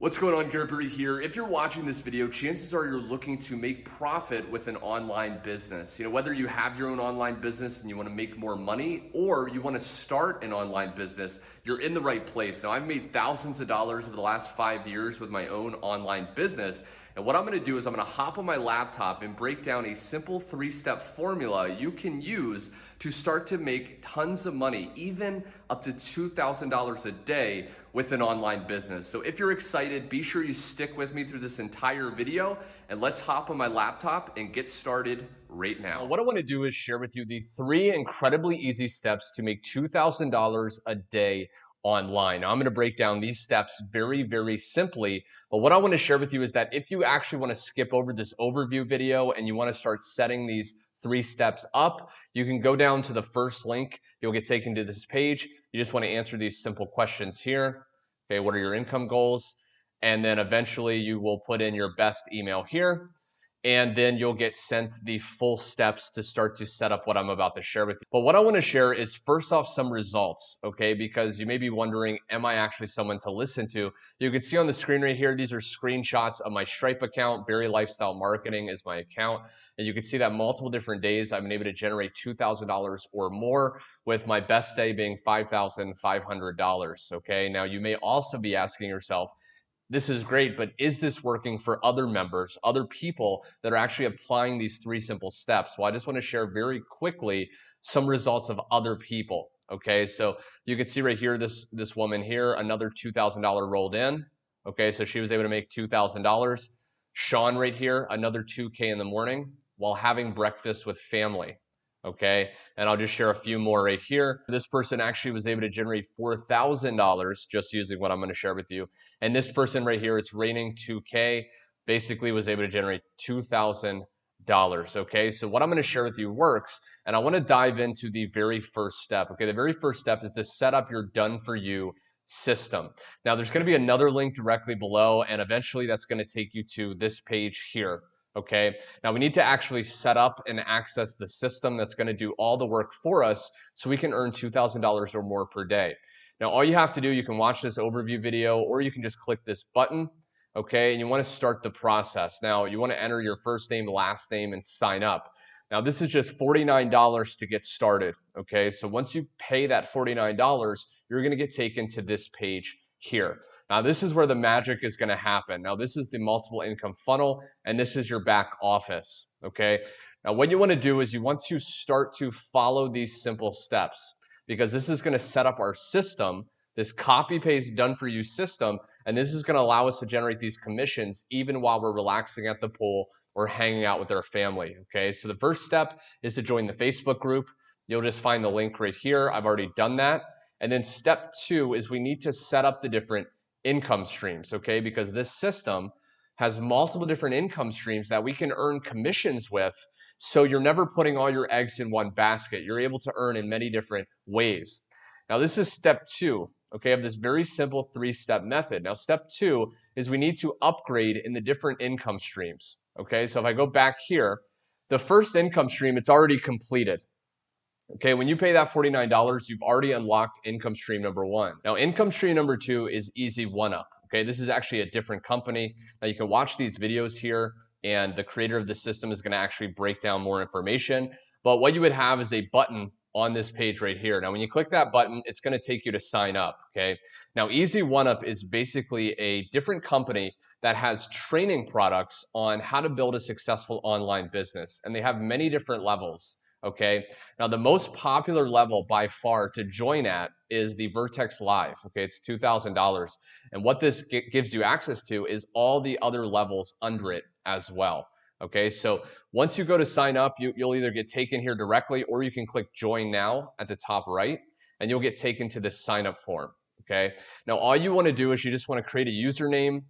What's going on, Garrett here. If you're watching this video, chances are you're looking to make profit with an online business. Whether you have your own online business and you want to make more money, or you want to start an online business, you're in the right place. Now, I've made thousands of dollars over the last 5 years with my own online business. And what I'm going to do is I'm going to hop on my laptop and break down a simple 3-step formula you can use to start to make tons of money, even up to $2,000 a day with an online business. So if you're excited, be sure you stick with me through this entire video, and let's hop on my laptop and get started right now. What I want to do is share with you the 3 incredibly easy steps to make $2,000 a day online. Now, I'm going to break down these steps very simply. But what I want to share with you is that if you actually want to skip over this overview video and you want to start setting these 3 steps up, you can go down to the first link. You'll get taken to this page. You just want to answer these simple questions here. Okay, what are your income goals? And then eventually you will put in your best email here. And then you'll get sent the full steps to start to set up what I'm about to share with you. But what I want to share is first off some results, okay? Because you may be wondering, am I actually someone to listen to? You can see on the screen right here, these are screenshots of my Stripe account. Berry Lifestyle Marketing is my account. And you can see that multiple different days I've been able to generate $2,000 or more, with my best day being $5,500, okay? Now you may also be asking yourself, this is great, but is this working for other members, other people that are actually applying these 3 simple steps? Well, I just want to share very quickly some results of other people. Okay, so you can see right here, this woman here, another $2,000 rolled in. Okay, so she was able to make $2,000. Sean right here, another 2K in the morning while having breakfast with family. Okay, and I'll just share a few more right here. This person actually was able to generate $4,000 just using what I'm going to share with you. And this person right here, it's raining 2K, basically was able to generate $2,000. Okay, so what I'm going to share with you works, and I want to dive into the very first step. Okay, the very first step is to set up your done for you system. Now, there's going to be another link directly below, and eventually that's going to take you to this page here. Okay, now we need to actually set up and access the system that's going to do all the work for us so we can earn $2,000 or more per day. Now, all you have to do, you can watch this overview video, or you can just click this button, okay, and you want to start the process. Now, you want to enter your first name, last name, and sign up. Now, this is just $49 to get started, okay? So once you pay that $49, you're going to get taken to this page here. Now, this is where the magic is going to happen. Now, this is the multiple income funnel, and this is your back office, okay? Now, what you want to do is you want to start to follow these simple steps, because this is going to set up our system, this copy paste done for you system, and this is going to allow us to generate these commissions even while we're relaxing at the pool or hanging out with our family, okay? So the first step is to join the Facebook group. You'll just find the link right here. I've already done that. And then step 2 is we need to set up the different income streams, okay? Because this system has multiple different income streams that we can earn commissions with. So you're never putting all your eggs in one basket. You're able to earn in many different ways. Now, this is step 2, okay, of this very simple 3-step method. Now, step 2 is we need to upgrade in the different income streams, okay? So if I go back here, the first income stream, it's already completed. Okay, when you pay that $49, you've already unlocked income stream number 1. Now, income stream number 2 is Easy 1UP. Okay, this is actually a different company. Now, you can watch these videos here, and the creator of the system is going to actually break down more information. But what you would have is a button on this page right here. Now, when you click that button, it's going to take you to sign up. Okay, now Easy 1UP is basically a different company that has training products on how to build a successful online business, and they have many different levels. Okay, now the most popular level by far to join at is the Vertex Live. Okay, it's $2,000. And what this gives you access to is all the other levels under it as well. Okay, so once you go to sign up, you'll either get taken here directly, or you can click join now at the top right, and you'll get taken to this sign up form. Okay, now all you want to do is you just want to create a username.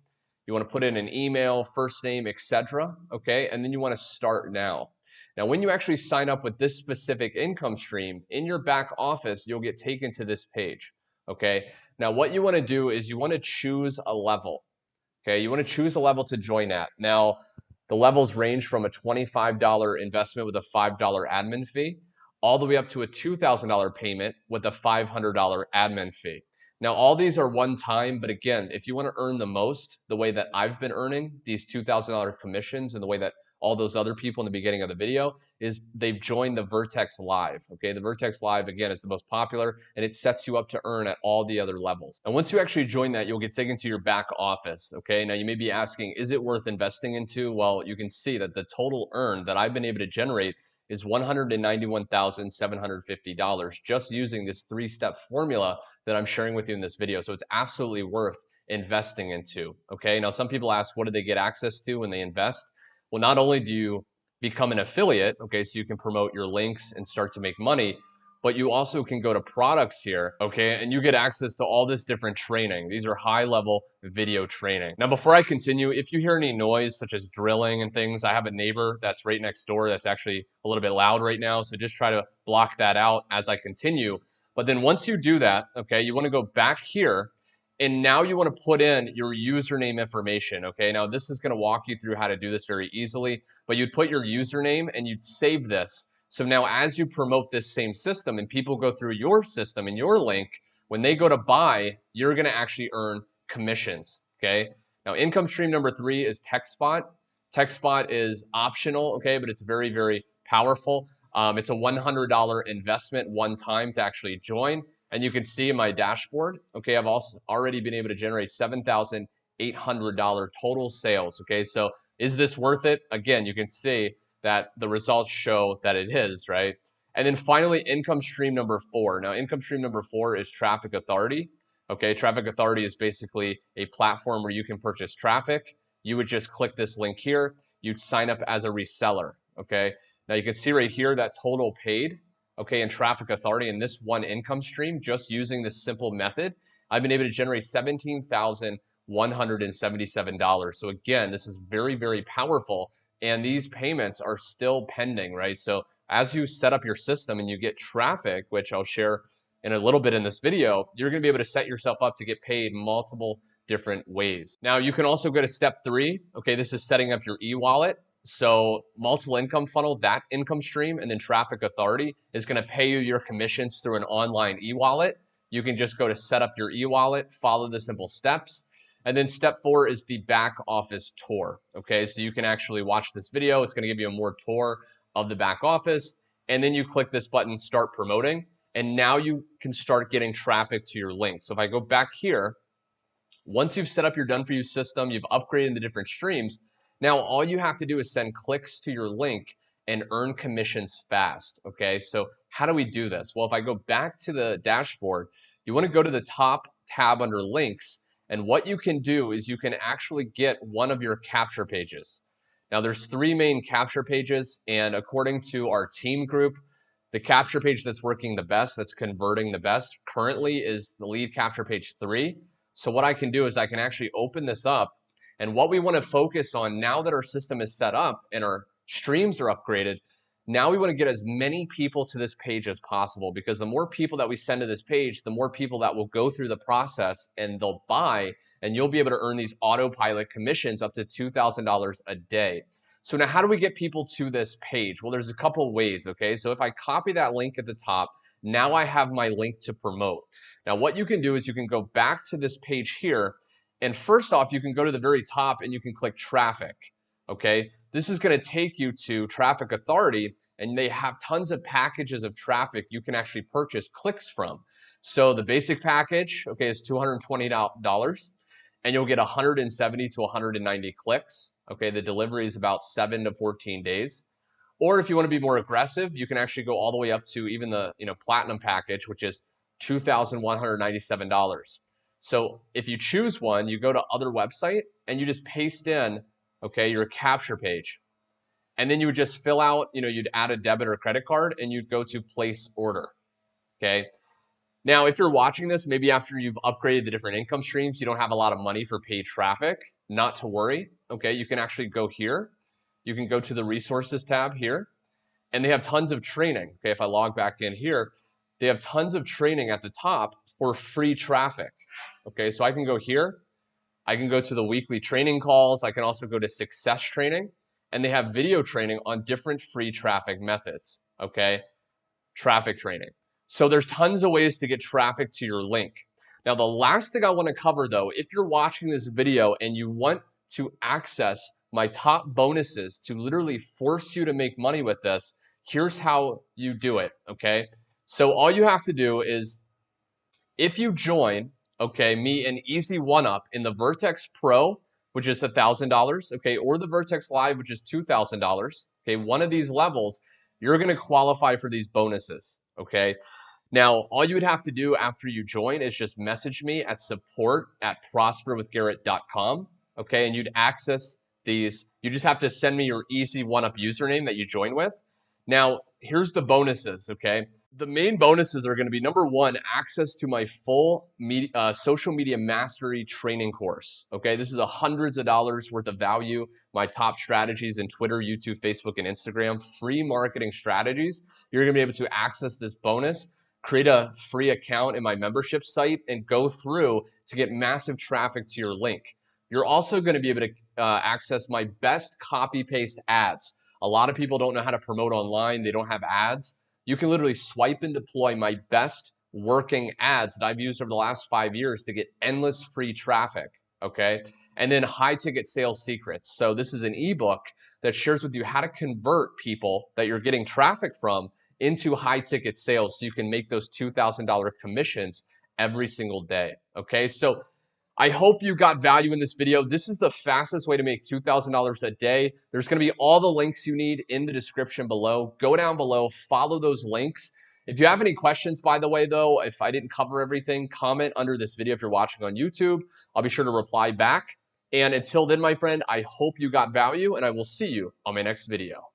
You want to put in an email, first name, etc. Okay, and then you want to start now. Now, when you actually sign up with this specific income stream, in your back office, you'll get taken to this page, okay? Now, what you want to do is you want to choose a level, okay? You want to choose a level to join at. Now, the levels range from a $25 investment with a $5 admin fee, all the way up to a $2,000 payment with a $500 admin fee. Now, all these are one time, but again, if you want to earn the most, the way that I've been earning these $2,000 commissions and the way that all those other people in the beginning of the video is they've joined the Vertex Live. Okay, the Vertex Live, again, is the most popular and it sets you up to earn at all the other levels. And once you actually join that, you'll get taken to your back office. Okay, now you may be asking, is it worth investing into? Well, you can see that the total earn that I've been able to generate is $191,750 just using this 3-step formula that I'm sharing with you in this video. So it's absolutely worth investing into. Okay, now some people ask, what do they get access to when they invest? Well, not only do you become an affiliate, okay, so you can promote your links and start to make money, but you also can go to products here, okay, and you get access to all this different training. These are high-level video training. Now, before I continue, if you hear any noise such as drilling and things, I have a neighbor that's right next door that's actually a little bit loud right now, so just try to block that out as I continue. But then once you do that, okay, you want to go back here, and now you want to put in your username information, okay? Now, this is going to walk you through how to do this very easily, but you'd put your username and you'd save this. So now as you promote this same system and people go through your system and your link, when they go to buy, you're going to actually earn commissions, okay? Now, income stream number 3 is TechSpot. TechSpot is optional, okay, but it's very, very powerful. It's a $100 investment one time to actually join. And you can see in my dashboard, okay, I've also already been able to generate $7,800 total sales, okay? So is this worth it? Again, you can see that the results show that it is, right? And then finally, income stream number 4. Now, income stream number 4 is Traffic Authority. Okay, Traffic Authority is basically a platform where you can purchase traffic. You would just click this link here. You'd sign up as a reseller, okay? Now, you can see right here that total paid, okay, in Traffic Authority in this one income stream, just using this simple method, I've been able to generate $17,177. So again, this is very, very powerful. And these payments are still pending, right? So as you set up your system and you get traffic, which I'll share in a little bit in this video, you're going to be able to set yourself up to get paid multiple different ways. Now, you can also go to step 3. Okay, this is setting up your e-wallet. So multiple income funnel, that income stream, and then Traffic Authority is going to pay you your commissions through an online e-wallet. You can just go to set up your e-wallet, follow the simple steps. And then step 4 is the back office tour. Okay, so you can actually watch this video. It's going to give you a more tour of the back office. And then you click this button, start promoting. And now you can start getting traffic to your link. So if I go back here, once you've set up your done for you system, you've upgraded the different streams. Now, all you have to do is send clicks to your link and earn commissions fast, okay? So how do we do this? Well, if I go back to the dashboard, you wanna go to the top tab under links, and what you can do is you can actually get one of your capture pages. Now, there's 3 main capture pages, and according to our team group, the capture page that's working the best, that's converting the best currently is the lead capture page 3. So what I can do is I can actually open this up. And what we want to focus on now that our system is set up and our streams are upgraded, now we want to get as many people to this page as possible, because the more people that we send to this page, the more people that will go through the process and they'll buy, and you'll be able to earn these autopilot commissions up to $2,000 a day. So now how do we get people to this page? Well, there's a couple ways, okay? So if I copy that link at the top, now I have my link to promote. Now what you can do is you can go back to this page here, and first off, you can go to the very top and you can click traffic, okay? This is gonna take you to Traffic Authority, and they have tons of packages of traffic you can actually purchase clicks from. So the basic package, okay, is $220, and you'll get 170 to 190 clicks, okay? The delivery is about 7 to 14 days. Or if you wanna be more aggressive, you can actually go all the way up to even the platinum package, which is $2,197. So if you choose one, you go to other website and you just paste in, okay, your capture page. And then you would just fill out, you'd add a debit or credit card and you'd go to place order, okay? Now, if you're watching this, maybe after you've upgraded the different income streams, you don't have a lot of money for paid traffic, not to worry, okay? You can actually go here. You can go to the resources tab here, and they have tons of training, okay? If I log back in here, they have tons of training at the top for free traffic. Okay, so I can go here, I can go to the weekly training calls, I can also go to success training, and they have video training on different free traffic methods, okay? Traffic training. So there's tons of ways to get traffic to your link. Now, the last thing I want to cover though, if you're watching this video and you want to access my top bonuses to literally force you to make money with this, here's how you do it, okay? So all you have to do is, if you join, okay, me an easy one-up in the Vertex Pro, which is $1,000, okay, or the Vertex Live, which is $2,000, okay, one of these levels, you're gonna qualify for these bonuses, okay? Now, all you would have to do after you join is just message me at support@prosperwithgarrett.com, okay, and you'd access these. You just have to send me your easy one-up username that you join with. Now, here's the bonuses, okay? The main bonuses are going to be, number one, access to my full social media mastery training course, okay? This is hundreds of dollars worth of value, my top strategies in Twitter, YouTube, Facebook, and Instagram, free marketing strategies. You're going to be able to access this bonus, create a free account in my membership site, and go through to get massive traffic to your link. You're also going to be able to access my best copy paste ads. A lot of people don't know how to promote online. They don't have ads. You can literally swipe and deploy my best working ads that I've used over the last 5 years to get endless free traffic, okay? And then high ticket sales secrets. So this is an ebook that shares with you how to convert people that you're getting traffic from into high ticket sales so you can make those $2,000 commissions every single day, okay? So I hope you got value in this video. This is the fastest way to make $2,000 a day. There's going to be all the links you need in the description below. Go down below, follow those links. If you have any questions, by the way, though, if I didn't cover everything, comment under this video if you're watching on YouTube. I'll be sure to reply back. And until then, my friend, I hope you got value, and I will see you on my next video.